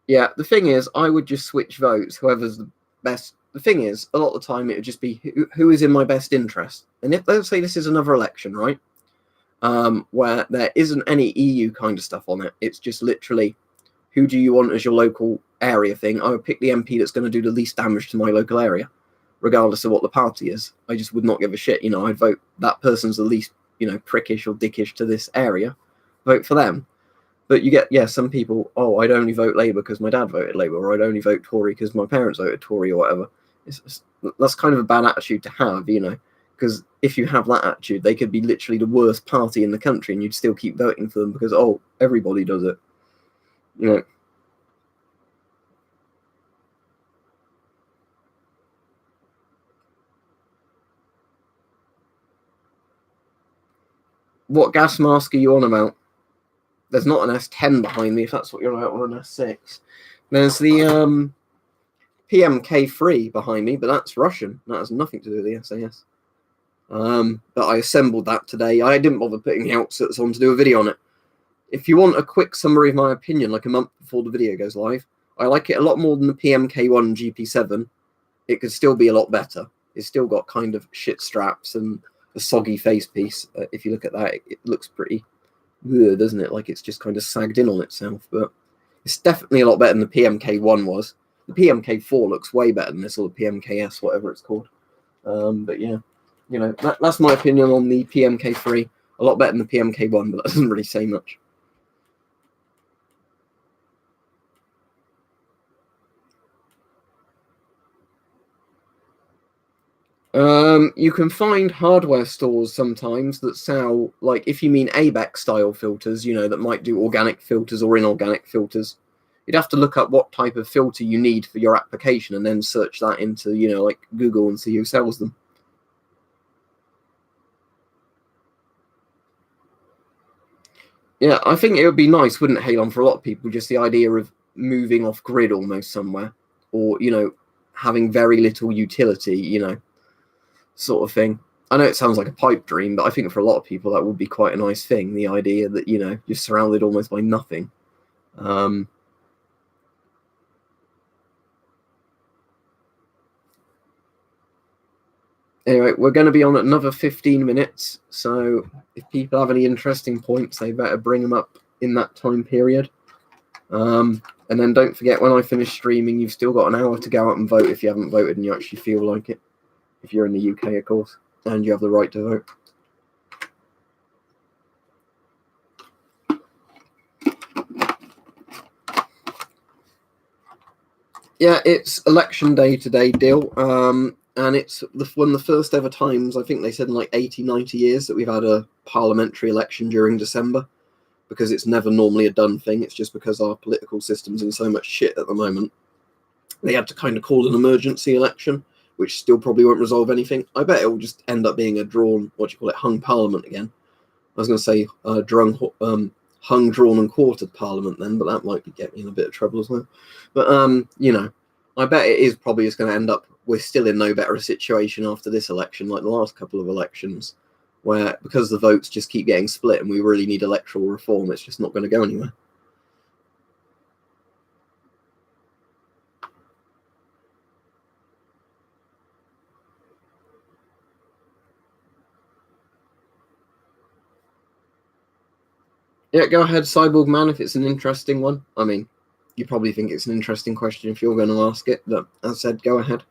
[SPEAKER 1] Yeah, the thing is, I would just switch votes, whoever's the best. The thing is, a lot of the time it would just be who is in my best interest. And if, let's say this is another election, right, where there isn't any EU kind of stuff on it, it's just literally, who do you want as your local area thing? I would pick the MP that's going to do the least damage to my local area, regardless of what the party is. I just would not give a shit. I'd vote that person's the least, prickish or dickish to this area. Vote for them. But you get, some people, oh, I'd only vote Labour because my dad voted Labour, or I'd only vote Tory because my parents voted Tory, or whatever. That's kind of a bad attitude to have, because if you have that attitude, they could be literally the worst party in the country and you'd still keep voting for them because, oh, everybody does it. What gas mask are you on about? There's not an S10 behind me, if that's what you're about, or an S6. There's the PMK3 behind me, but that's Russian. That has nothing to do with the SAS. But I assembled that today. I didn't bother putting the outputs on to do a video on it. If you want a quick summary of my opinion, like a month before the video goes live, I like it a lot more than the PMK1 GP7. It could still be a lot better. It's still got kind of shit straps and a soggy face piece. If you look at that, it looks pretty weird, doesn't it? Like it's just kind of sagged in on itself. But it's definitely a lot better than the PMK1 was. The PMK4 looks way better than this, or the PMKS, whatever it's called. But yeah, that's my opinion on the PMK3. A lot better than the PMK1, but that doesn't really say much. You can find hardware stores sometimes that sell, like, if you mean ABEX style filters, that might do organic filters or inorganic filters. You'd have to look up what type of filter you need for your application and then search that into, like Google and see who sells them. Yeah, I think it would be nice, wouldn't it, Halon, for a lot of people, just the idea of moving off grid almost somewhere, or, having very little utility, sort of thing. I know it sounds like a pipe dream, but I think for a lot of people that would be quite a nice thing. The idea that you're surrounded almost by nothing. Anyway, we're going to be on another 15 minutes, so if people have any interesting points, they better bring them up in that time period. And then don't forget, when I finish streaming, you've still got an hour to go out and vote if you haven't voted and you actually feel like it. If you're in the UK, of course, and you have the right to vote. Yeah, it's election day today, Dill. And it's one of the first ever times, I think they said in like 80, 90 years, that we've had a parliamentary election during December, because it's never normally a done thing. It's just because our political system's in so much shit at the moment. They had to kind of call an emergency election, which still probably won't resolve anything. I bet it will just end up being a drawn, hung parliament again. I was going to say hung, drawn, and quartered parliament then, but that might be getting in a bit of trouble as well. But, I bet it is probably just going to end up, we're still in no better a situation after this election, like the last couple of elections, where because the votes just keep getting split and we really need electoral reform, it's just not going to go anywhere. Yeah, go ahead, Cyborg Man, if it's an interesting one. I mean, you probably think it's an interesting question if you're going to ask it, but as I said, go ahead.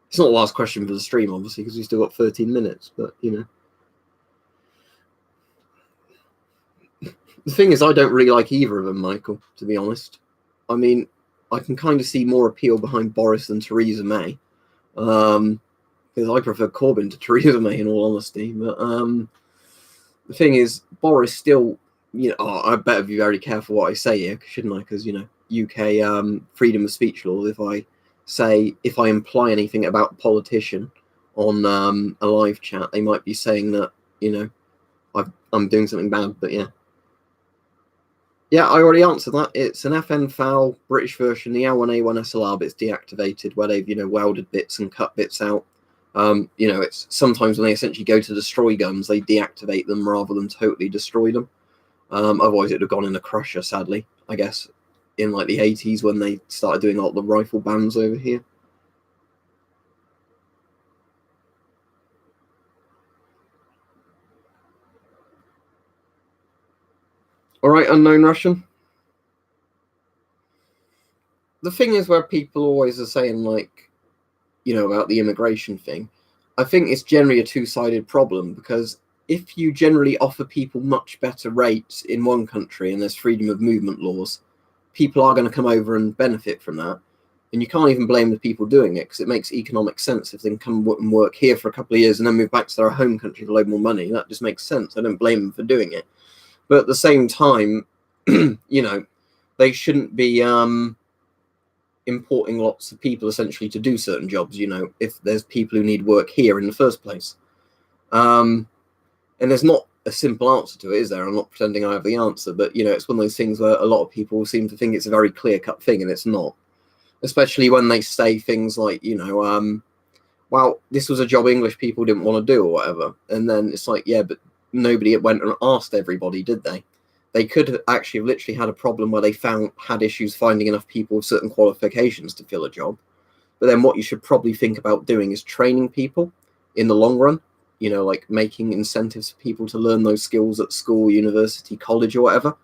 [SPEAKER 1] It's not the last question for the stream, obviously, because we've still got 13 minutes, but, The thing is, I don't really like either of them, Michael, to be honest. I mean, I can kind of see more appeal behind Boris than Theresa May, because I prefer Corbyn to Theresa May, in all honesty. But the thing is, Boris still, I better be very careful what I say here, shouldn't I? Because, UK freedom of speech law, if I imply anything about a politician on a live chat, they might be saying that, I'm doing something bad, but yeah. Yeah, I already answered that. It's an FN foul British version, the L1A1 SLR bit's deactivated, where they've, welded bits and cut bits out. It's sometimes when they essentially go to destroy guns, they deactivate them rather than totally destroy them. Otherwise, it would have gone in a crusher, sadly, I guess, in like the 80s when they started doing all the rifle bans over here. All right, Unknown Russian. The thing is, where people always are saying, like, about the immigration thing, I think it's generally a two-sided problem, because if you generally offer people much better rates in one country and there's freedom of movement laws, people are going to come over and benefit from that. And you can't even blame the people doing it, because it makes economic sense if they can come and work here for a couple of years and then move back to their home country for a load more money. That just makes sense. I don't blame them for doing it. But at the same time, they shouldn't be importing lots of people essentially to do certain jobs, if there's people who need work here in the first place. And there's not a simple answer to it, is there? I'm not pretending I have the answer, but, it's one of those things where a lot of people seem to think it's a very clear-cut thing, and it's not. Especially when they say things like, well, this was a job English people didn't want to do or whatever. And then it's like, yeah, but nobody went and asked everybody, did they? They could have actually literally had a problem where they had issues finding enough people with certain qualifications to fill a job. But then what you should probably think about doing is training people in the long run, like making incentives for people to learn those skills at school, university, college, or whatever.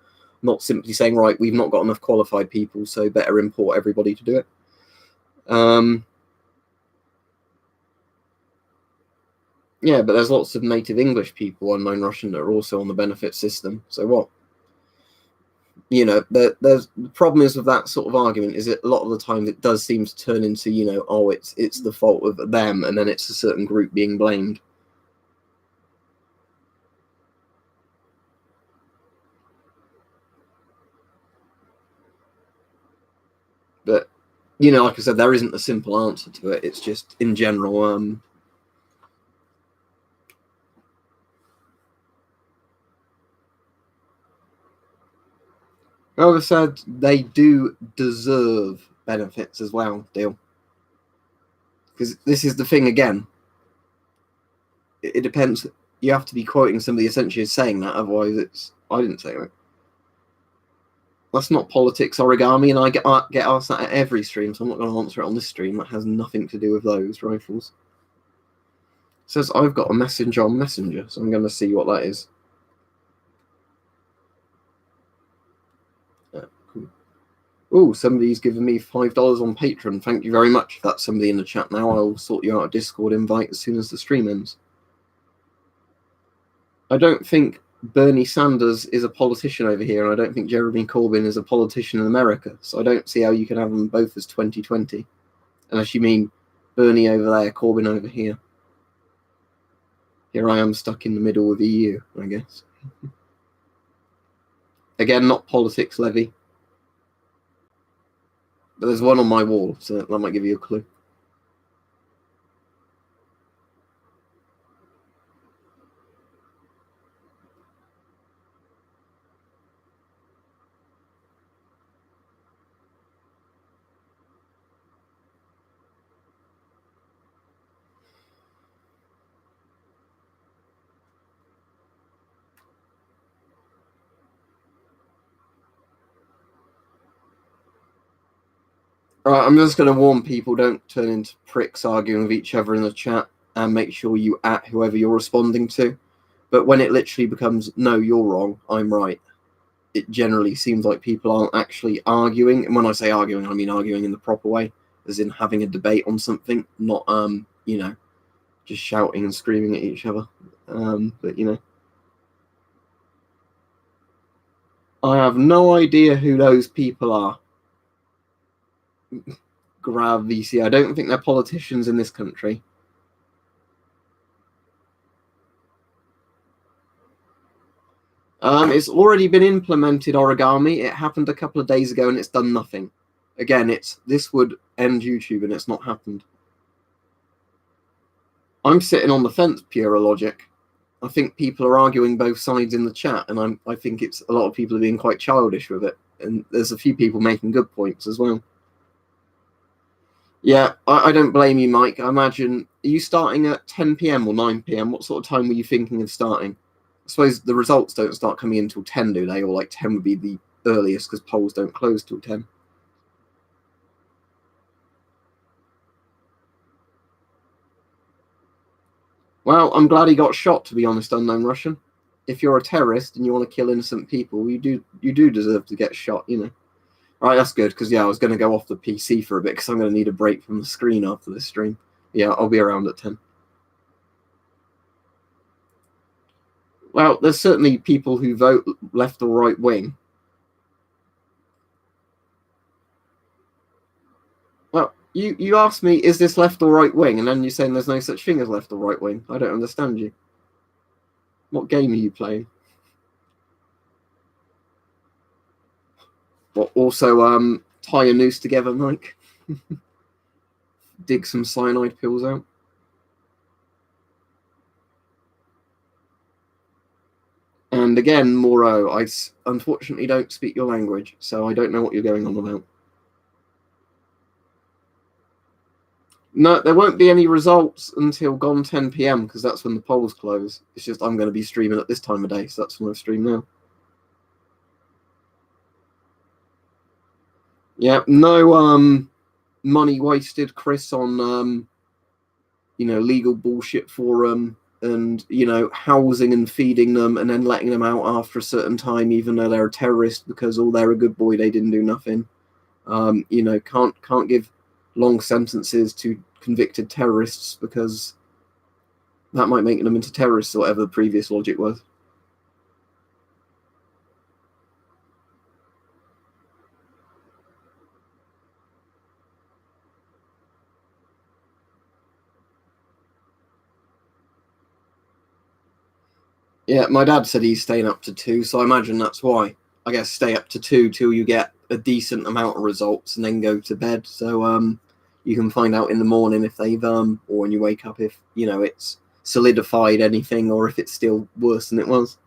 [SPEAKER 1] Not simply saying, right, we've not got enough qualified people, so better import everybody to do it. Yeah, but there's lots of native English people, Unknown Russian, that are also on the benefit system. So what? you know, there's the problem is with that sort of argument is that a lot of the time it does seem to turn into, you know, oh, it's the fault of them, and then it's a certain group being blamed. But, you know, like I said, there isn't a simple answer to it. It's just in general. However said, they do deserve benefits as well, Deal. Because this is the thing again. It depends. You have to be quoting somebody essentially as saying that, otherwise it's, I didn't say it. That's not politics origami, and I get asked that at every stream, so I'm not going to answer it on this stream. That has nothing to do with those rifles. It says I've got a message on Messenger, so I'm going to see what that is. Cool. Oh, somebody's given me $5 on Patreon. Thank you very much. If that's somebody in the chat now, I'll sort you out a Discord invite as soon as the stream ends. I don't think Bernie Sanders is a politician over here, and I don't think Jeremy Corbyn is a politician in America. So I don't see how you can have them both as 2020. Unless you mean Bernie over there, Corbyn over here. Here I am stuck in the middle with EU, I guess. Again, not politics, Levy. But there's one on my wall, so that might give you a clue. Alright, I'm just going to warn people, don't turn into pricks arguing with each other in the chat, and make sure you at whoever you're responding to. But when it literally becomes, no, you're wrong, I'm right, it generally seems like people aren't actually arguing. And when I say arguing, I mean arguing in the proper way, as in having a debate on something, not, you know, just shouting and screaming at each other. But, you know, I have no idea who those people are. Grav VC. I don't think they're politicians in this country. It's already been implemented, origami. It happened a couple of days ago and it's done nothing. Again, this would end YouTube and it's not happened. I'm sitting on the fence, pure logic. I think people are arguing both sides in the chat, and I think it's a lot of people are being quite childish with it. And there's a few people making good points as well. Yeah, I don't blame you, Mike. I imagine, are you starting at 10 p.m. or 9 p.m.? What sort of time were you thinking of starting? I suppose the results don't start coming in until 10, do they? Or like 10 would be the earliest because polls don't close till 10. Well, I'm glad he got shot, to be honest, Unknown Russian. If you're a terrorist and you want to kill innocent people, you do deserve to get shot, you know. All right, that's good, because, yeah, I was going to go off the PC for a bit because I'm going to need a break from the screen after this stream. Yeah, I'll be around at 10. Well, there's certainly people who vote left or right wing. Well, you asked me, is this left or right wing? And then you're saying there's no such thing as left or right wing. I don't understand you. What game are you playing? What, also tie a noose together, Mike? Dig some cyanide pills out? And again, Moro, I unfortunately don't speak your language, so I don't know what you're going on about. No, there won't be any results until gone 10 p.m. because that's when the polls close. It's just I'm going to be streaming at this time of day, so that's when I stream now. Yeah, no money wasted, Chris, on you know, legal bullshit for them, and, you know, housing and feeding them and then letting them out after a certain time, even though they're a terrorist, because they're a good boy, they didn't do nothing. You know, can't give long sentences to convicted terrorists because that might make them into terrorists or whatever the previous logic was. Yeah, my dad said he's staying up to 2, so I imagine that's why. I guess stay up to 2 till you get a decent amount of results and then go to bed. So you can find out in the morning if they've or when you wake up if it's solidified anything or if it's still worse than it was.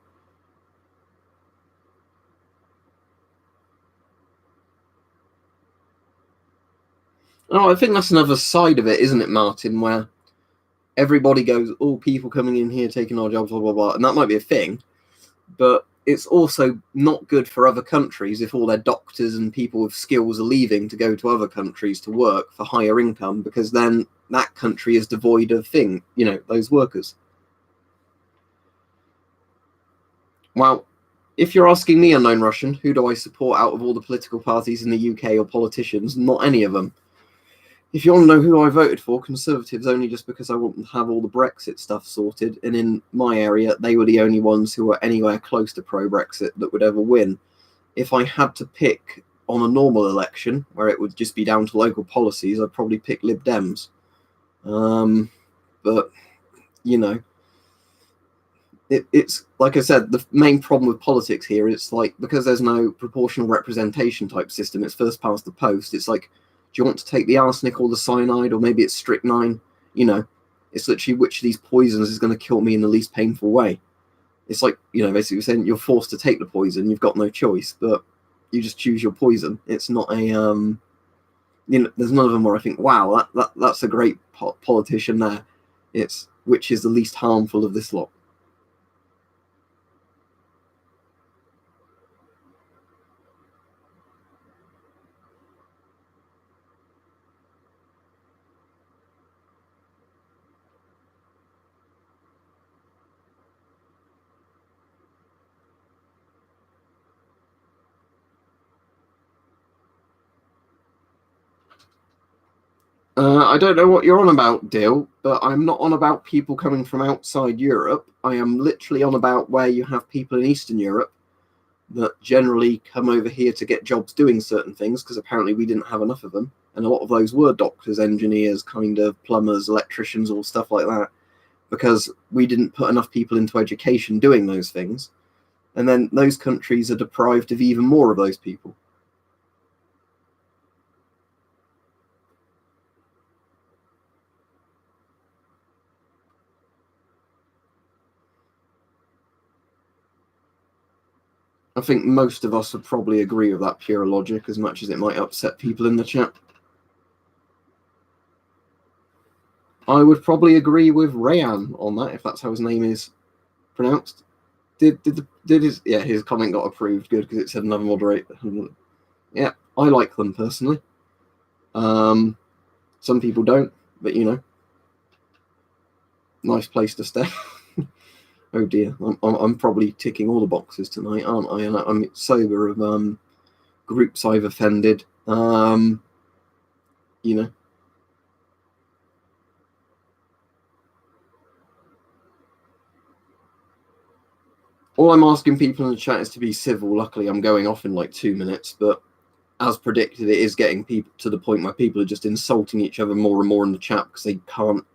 [SPEAKER 1] Oh, I think that's another side of it, isn't it, Martin? Where everybody goes, "Oh, people coming in here taking our jobs, blah blah blah," and that might be a thing, but it's also not good for other countries if all their doctors and people with skills are leaving to go to other countries to work for higher income, because then that country is devoid of those workers. Well, if you're asking me, Unknown Russian, who do I support out of all the political parties in the UK or politicians? Not any of them. If you want to know who I voted for, Conservatives, only just because I want to have all the Brexit stuff sorted. And in my area, they were the only ones who were anywhere close to pro-Brexit that would ever win. If I had to pick on a normal election, where it would just be down to local policies, I'd probably pick Lib Dems. But, it's like I said, the main problem with politics here is like, because there's no proportional representation type system, it's first past the post. It's like, do you want to take the arsenic or the cyanide, or maybe it's strychnine? It's literally which of these poisons is going to kill me in the least painful way. It's like, basically saying you're forced to take the poison, you've got no choice, but you just choose your poison. It's not a there's none of them where I think, wow, that's a great politician there. It's which is the least harmful of this lot. I don't know what you're on about, Dill, but I'm not on about people coming from outside Europe. I am literally on about where you have people in Eastern Europe that generally come over here to get jobs doing certain things, because apparently we didn't have enough of them. And a lot of those were doctors, engineers, kind of plumbers, electricians, all stuff like that, because we didn't put enough people into education doing those things. And then those countries are deprived of even more of those people. I think most of us would probably agree with that pure logic, as much as it might upset people in the chat. I would probably agree with Rayan on that, if that's how his name is pronounced. Did his comment got approved? Good, because it said another moderator. Yeah, I like them personally. Some people don't, but nice place to stay. Oh dear, I'm probably ticking all the boxes tonight, aren't I? And I'm sober of groups I've offended. All I'm asking people in the chat is to be civil. Luckily, I'm going off in like 2 minutes, but as predicted, it is getting people to the point where people are just insulting each other more and more in the chat because they can't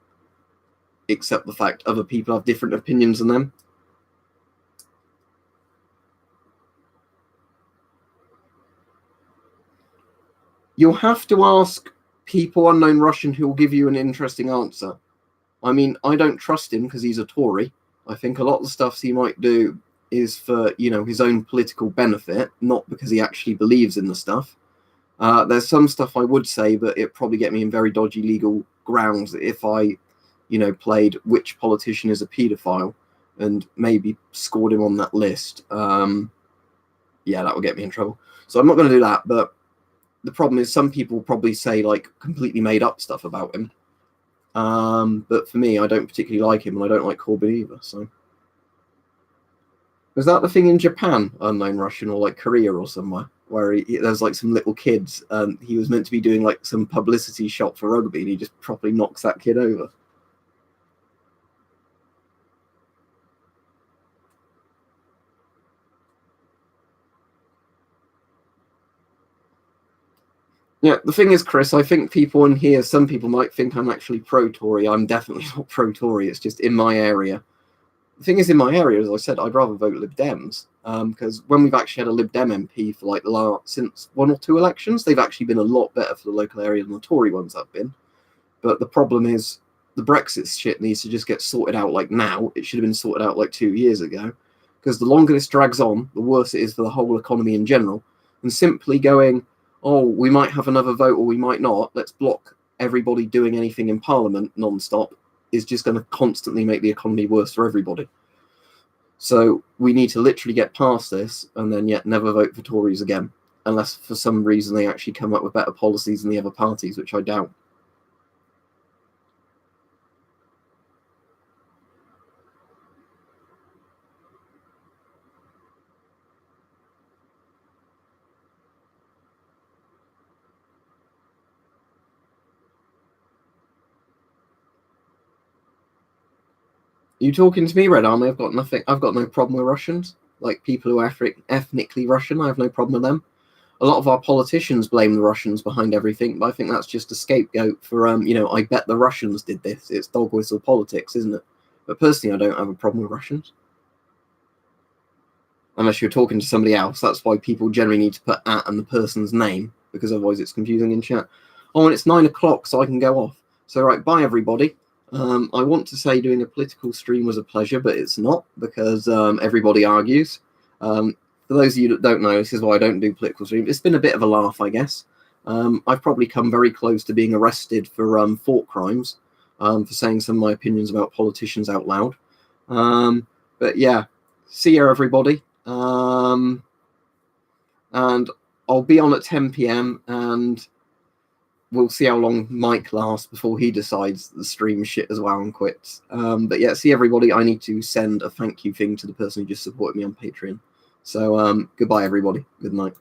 [SPEAKER 1] accept the fact other people have different opinions than them. You'll have to ask people, Unknown Russian, who will give you an interesting answer. I mean, I don't trust him because he's a Tory. I think a lot of the stuff he might do is for, his own political benefit, not because he actually believes in the stuff. There's some stuff I would say, but it'd probably get me in very dodgy legal grounds if I, played which politician is a paedophile and maybe scored him on that list. Yeah, that would get me in trouble. So I'm not going to do that, but the problem is some people probably say like completely made up stuff about him. But for me, I don't particularly like him, and I don't like Corbyn either. So, was that the thing in Japan, Unknown Russian, or like Korea or somewhere, where there's like some little kids, and he was meant to be doing like some publicity shot for rugby, and he just properly knocks that kid over? Yeah, the thing is, Chris, I think people in here, some people might think I'm actually pro-Tory. I'm definitely not pro-Tory. It's just in my area. The thing is, in my area, as I said, I'd rather vote Lib Dems, because when we've actually had a Lib Dem MP for like since 1 or 2 elections, they've actually been a lot better for the local area than the Tory ones have been. But the problem is the Brexit shit needs to just get sorted out like now. It should have been sorted out like 2 years ago, because the longer this drags on, the worse it is for the whole economy in general. And simply going, oh, we might have another vote or we might not, let's block everybody doing anything in Parliament non-stop, is just going to constantly make the economy worse for everybody. So we need to literally get past this and then yet never vote for Tories again, unless for some reason they actually come up with better policies than the other parties, which I doubt. Are you talking to me, Red Army? I've got nothing. I've got no problem with Russians. Like people who are ethnically Russian, I have no problem with them. A lot of our politicians blame the Russians behind everything, but I think that's just a scapegoat for, I bet the Russians did this. It's dog whistle politics, isn't it? But personally, I don't have a problem with Russians. Unless you're talking to somebody else. That's why people generally need to put @ and the person's name, because otherwise it's confusing in chat. Oh, and it's 9 o'clock, so I can go off. So, right, bye, everybody. I want to say doing a political stream was a pleasure, but it's not, because everybody argues. For those of you that don't know, this is why I don't do political streams. It's been a bit of a laugh, I guess. I've probably come very close to being arrested for thought crimes, for saying some of my opinions about politicians out loud. But yeah, see you, everybody. And I'll be on at 10 p.m. and we'll see how long Mike lasts before he decides the stream shit as well and quits. But yeah, see everybody. I need to send a thank you thing to the person who just supported me on Patreon. So goodbye, everybody. Good night.